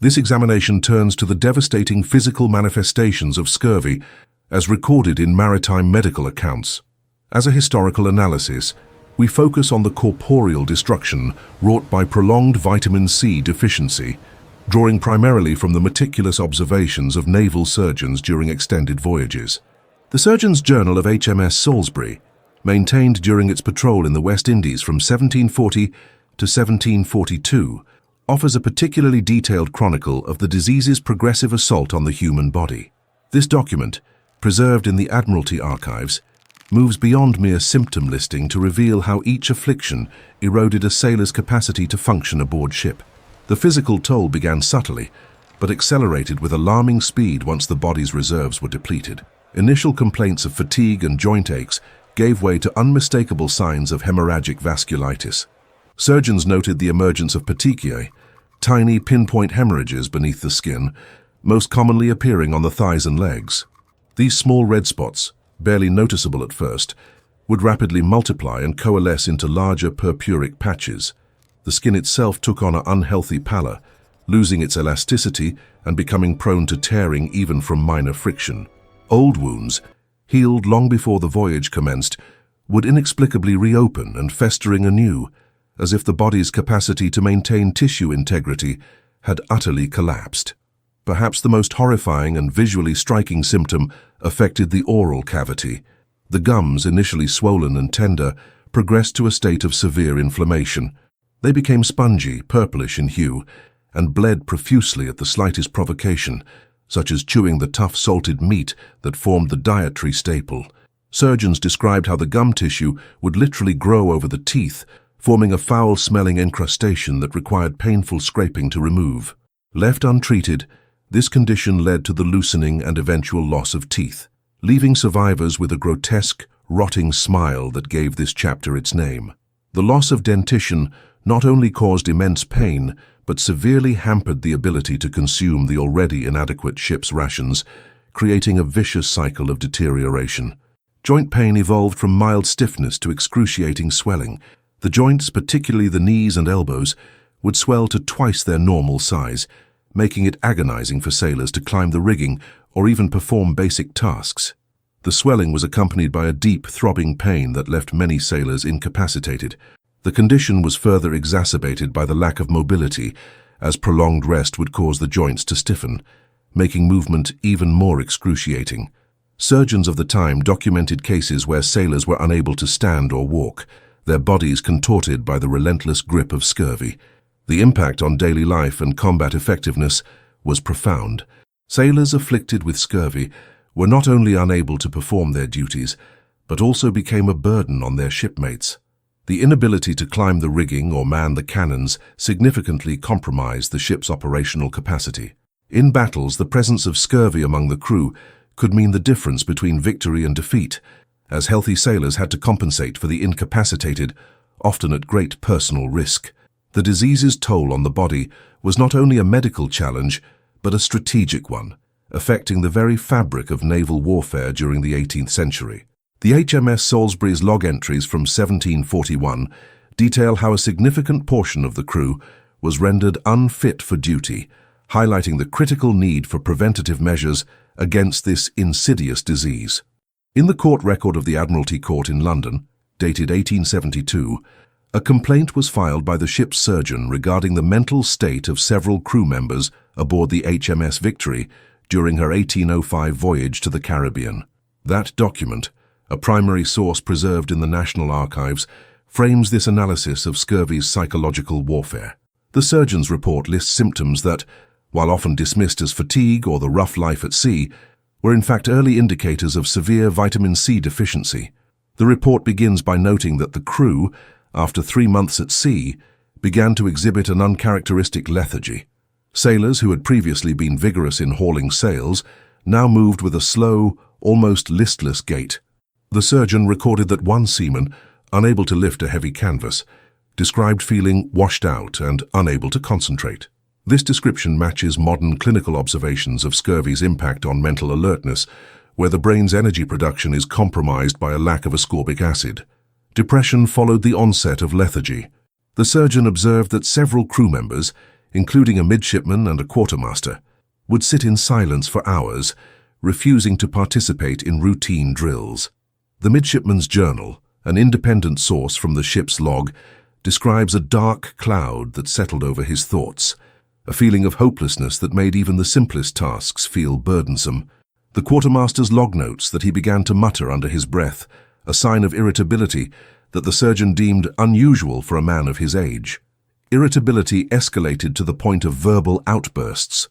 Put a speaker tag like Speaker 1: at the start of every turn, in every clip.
Speaker 1: This examination turns to the devastating physical manifestations of scurvy as recorded in maritime medical accounts. As a historical analysis, we focus on the corporeal destruction wrought by prolonged vitamin C deficiency, drawing primarily from the meticulous observations of naval surgeons during extended voyages. The Surgeon's Journal of HMS Salisbury, maintained during its patrol in the West Indies from 1740 to 1742, offers a particularly detailed chronicle of the disease's progressive assault on the human body. This document, preserved in the Admiralty archives, moves beyond mere symptom listing to reveal how each affliction eroded a sailor's capacity to function aboard ship. The physical toll began subtly, but accelerated with alarming speed once the body's reserves were depleted. Initial complaints of fatigue and joint aches gave way to unmistakable signs of hemorrhagic vasculitis. Surgeons noted the emergence of petechiae, tiny pinpoint hemorrhages beneath the skin, most commonly appearing on the thighs and legs. These small red spots, barely noticeable at first, would rapidly multiply and coalesce into larger purpuric patches. The skin itself took on an unhealthy pallor, losing its elasticity and becoming prone to tearing even from minor friction. Old wounds, healed long before the voyage commenced, would inexplicably reopen and festering anew, as if the body's capacity to maintain tissue integrity had utterly collapsed. Perhaps the most horrifying and visually striking symptom affected the oral cavity. The gums, initially swollen and tender, progressed to a state of severe inflammation. They became spongy, purplish in hue, and bled profusely at the slightest provocation, such as chewing the tough salted meat that formed the dietary staple. Surgeons described how the gum tissue would literally grow over the teeth, forming a foul-smelling encrustation that required painful scraping to remove. Left untreated, this condition led to the loosening and eventual loss of teeth, leaving survivors with a grotesque, rotting smile that gave this chapter its name. The loss of dentition not only caused immense pain, but severely hampered the ability to consume the already inadequate ship's rations, creating a vicious cycle of deterioration. Joint pain evolved from mild stiffness to excruciating swelling. The joints, particularly the knees and elbows, would swell to twice their normal size, making it agonizing for sailors to climb the rigging or even perform basic tasks. The swelling was accompanied by a deep, throbbing pain that left many sailors incapacitated. The condition was further exacerbated by the lack of mobility, as prolonged rest would cause the joints to stiffen, making movement even more excruciating. Surgeons of the time documented cases where sailors were unable to stand or walk, their bodies contorted by the relentless grip of scurvy. The impact on daily life and combat effectiveness was profound. Sailors afflicted with scurvy were not only unable to perform their duties, but also became a burden on their shipmates. The inability to climb the rigging or man the cannons significantly compromised the ship's operational capacity. In battles, the presence of scurvy among the crew could mean the difference between victory and defeat, as healthy sailors had to compensate for the incapacitated, often at great personal risk. The disease's toll on the body was not only a medical challenge, but a strategic one, affecting the very fabric of naval warfare during the 18th century. The HMS Salisbury's log entries from 1741 detail how a significant portion of the crew was rendered unfit for duty, highlighting the critical need for preventative measures against this insidious disease. In the court record of the Admiralty Court in London, dated 1872, a complaint was filed by the ship's surgeon regarding the mental state of several crew members aboard the HMS Victory during her 1805 voyage to the Caribbean. That document, a primary source preserved in the National Archives, frames this analysis of scurvy's psychological warfare. The surgeon's report lists symptoms that, while often dismissed as fatigue or the rough life at sea, were in fact early indicators of severe vitamin C deficiency. The report begins by noting that the crew, after 3 months at sea, began to exhibit an uncharacteristic lethargy. Sailors who had previously been vigorous in hauling sails now moved with a slow, almost listless gait. The surgeon recorded that one seaman, unable to lift a heavy canvas, described feeling washed out and unable to concentrate. This description matches modern clinical observations of scurvy's impact on mental alertness, where the brain's energy production is compromised by a lack of ascorbic acid. Depression followed the onset of lethargy. The surgeon observed that several crew members, including a midshipman and a quartermaster, would sit in silence for hours, refusing to participate in routine drills. The midshipman's journal, an independent source from the ship's log, describes a dark cloud that settled over his thoughts, a feeling of hopelessness that made even the simplest tasks feel burdensome. The quartermaster's log notes that he began to mutter under his breath, a sign of irritability that the surgeon deemed unusual for a man of his age. Irritability escalated to the point of verbal outbursts.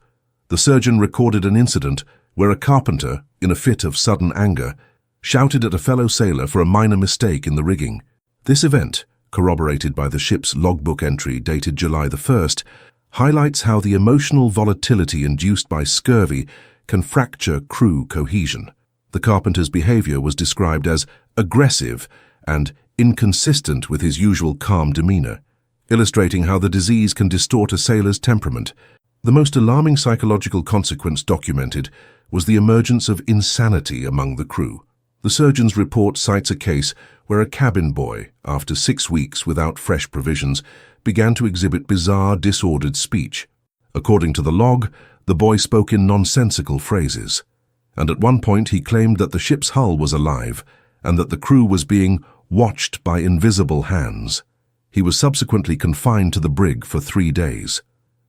Speaker 1: The surgeon recorded an incident where a carpenter, in a fit of sudden anger, shouted at a fellow sailor for a minor mistake in the rigging. This event, corroborated by the ship's logbook entry dated July the 1st, highlights how the emotional volatility induced by scurvy can fracture crew cohesion. The carpenter's behavior was described as aggressive and inconsistent with his usual calm demeanor, illustrating how the disease can distort a sailor's temperament. The most alarming psychological consequence documented was the emergence of insanity among the crew. The surgeon's report cites a case where a cabin boy, after 6 weeks without fresh provisions, began to exhibit bizarre, disordered speech. According to the log, the boy spoke in nonsensical phrases, and at one point he claimed that the ship's hull was alive and that the crew was being watched by invisible hands. He was subsequently confined to the brig for 3 days.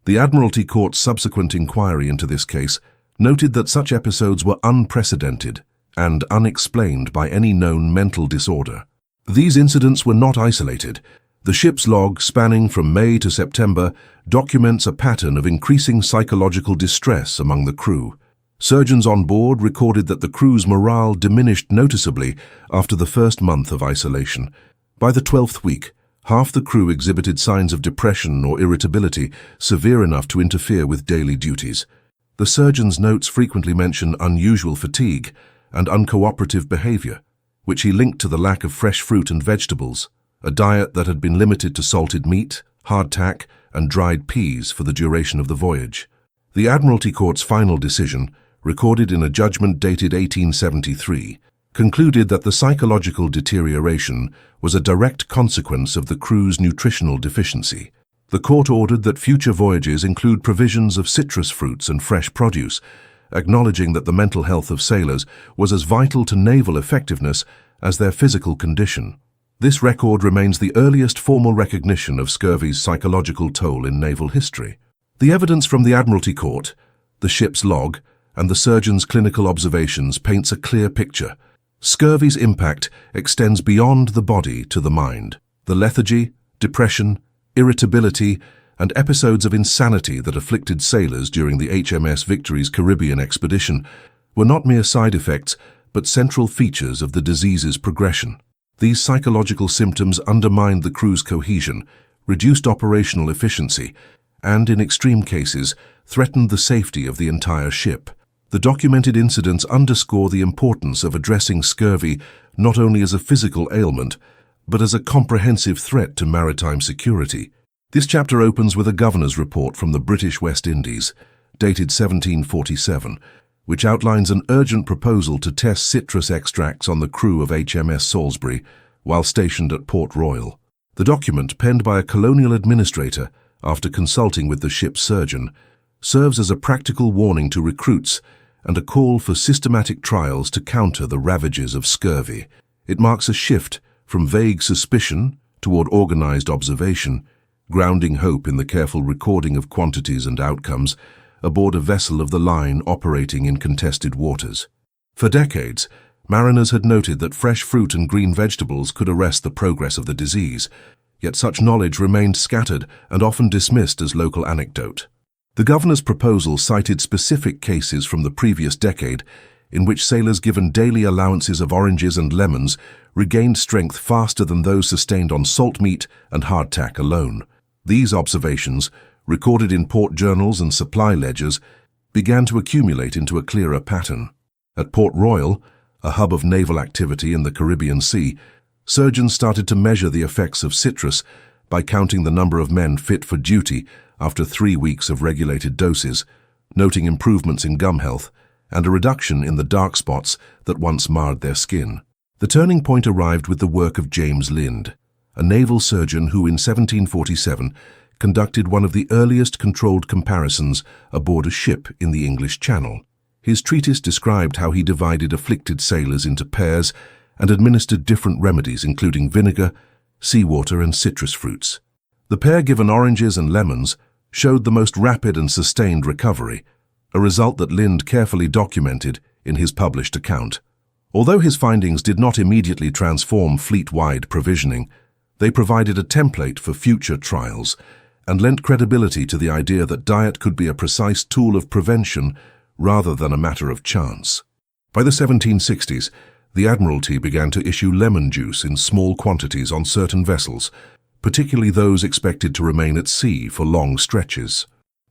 Speaker 1: The Admiralty Court's subsequent inquiry into this case noted that such episodes were unprecedented and unexplained by any known mental disorder. These incidents were not isolated. The ship's log, spanning from May to September, documents a pattern of increasing psychological distress among the crew. Surgeons on board recorded that the crew's morale diminished noticeably after the first month of isolation. By the 12th week, half the crew exhibited signs of depression or irritability severe enough to interfere with daily duties. The surgeon's notes frequently mention unusual fatigue and uncooperative behavior, which he linked to the lack of fresh fruit and vegetables, a diet that had been limited to salted meat, hardtack, and dried peas for the duration of the voyage. The Admiralty Court's final decision, recorded in a judgment dated 1873, concluded that the psychological deterioration was a direct consequence of the crew's nutritional deficiency. The court ordered that future voyages include provisions of citrus fruits and fresh produce, acknowledging that the mental health of sailors was as vital to naval effectiveness as their physical condition. This record remains the earliest formal recognition of scurvy's psychological toll in naval history. The evidence from the Admiralty Court, the ship's log, and the surgeon's clinical observations paints a clear picture. Scurvy's impact extends beyond the body to the mind. The lethargy, depression, irritability, and episodes of insanity that afflicted sailors during the HMS Victory's Caribbean expedition were not mere side effects, but central features of the disease's progression. These psychological symptoms undermined the crew's cohesion, reduced operational efficiency, and, in extreme cases, threatened the safety of the entire ship. The documented incidents underscore the importance of addressing scurvy not only as a physical ailment, but as a comprehensive threat to maritime security. This chapter opens with a governor's report from the British West Indies, dated 1747, which outlines an urgent proposal to test citrus extracts on the crew of HMS Salisbury while stationed at Port Royal. The document, penned by a colonial administrator after consulting with the ship's surgeon, serves as a practical warning to recruits and a call for systematic trials to counter the ravages of scurvy. It marks a shift from vague suspicion toward organized observation, grounding hope in the careful recording of quantities and outcomes aboard a vessel of the line operating in contested waters. For decades, mariners had noted that fresh fruit and green vegetables could arrest the progress of the disease, yet such knowledge remained scattered and often dismissed as local anecdote. The governor's proposal cited specific cases from the previous decade in which sailors given daily allowances of oranges and lemons regained strength faster than those sustained on salt meat and hardtack alone. These observations, recorded in port journals and supply ledgers, began to accumulate into a clearer pattern. At Port Royal, a hub of naval activity in the Caribbean Sea, surgeons started to measure the effects of citrus by counting the number of men fit for duty after 3 weeks of regulated doses, noting improvements in gum health and a reduction in the dark spots that once marred their skin. The turning point arrived with the work of James Lind, a naval surgeon who in 1747 conducted one of the earliest controlled comparisons aboard a ship in the English Channel. His treatise described how he divided afflicted sailors into pairs and administered different remedies including vinegar, seawater and citrus fruits. The pair given oranges and lemons showed the most rapid and sustained recovery, a result that Lind carefully documented in his published account. Although his findings did not immediately transform fleet-wide provisioning, they provided a template for future trials and lent credibility to the idea that diet could be a precise tool of prevention rather than a matter of chance. By the 1760s, the Admiralty began to issue lemon juice in small quantities on certain vessels, particularly those expected to remain at sea for long stretches.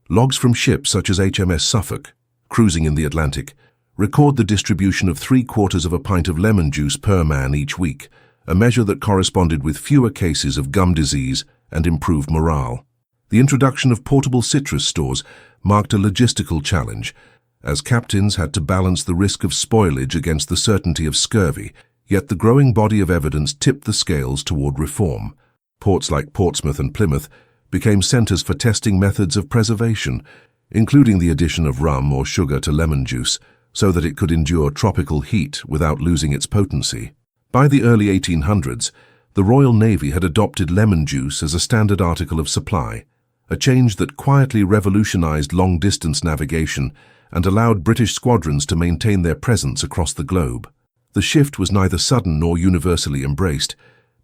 Speaker 1: Logs from ships such as HMS Suffolk, cruising in the Atlantic, record the distribution of 3/4 of a pint of lemon juice per man each week, a measure that corresponded with fewer cases of gum disease and improved morale. The introduction of portable citrus stores marked a logistical challenge, as captains had to balance the risk of spoilage against the certainty of scurvy, yet the growing body of evidence tipped the scales toward reform. Ports like Portsmouth and Plymouth became centers for testing methods of preservation, including the addition of rum or sugar to lemon juice, so that it could endure tropical heat without losing its potency. By the early 1800s, the Royal Navy had adopted lemon juice as a standard article of supply, a change that quietly revolutionized long-distance navigation and allowed British squadrons to maintain their presence across the globe. The shift was neither sudden nor universally embraced,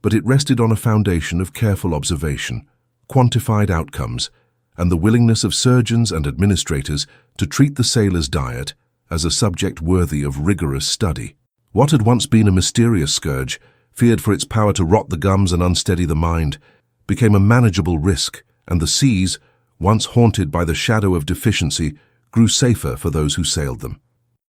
Speaker 1: but it rested on a foundation of careful observation, quantified outcomes, and the willingness of surgeons and administrators to treat the sailors' diet as a subject worthy of rigorous study. What had once been a mysterious scourge, feared for its power to rot the gums and unsteady the mind, became a manageable risk, and the seas, once haunted by the shadow of deficiency, grew safer for those who sailed them.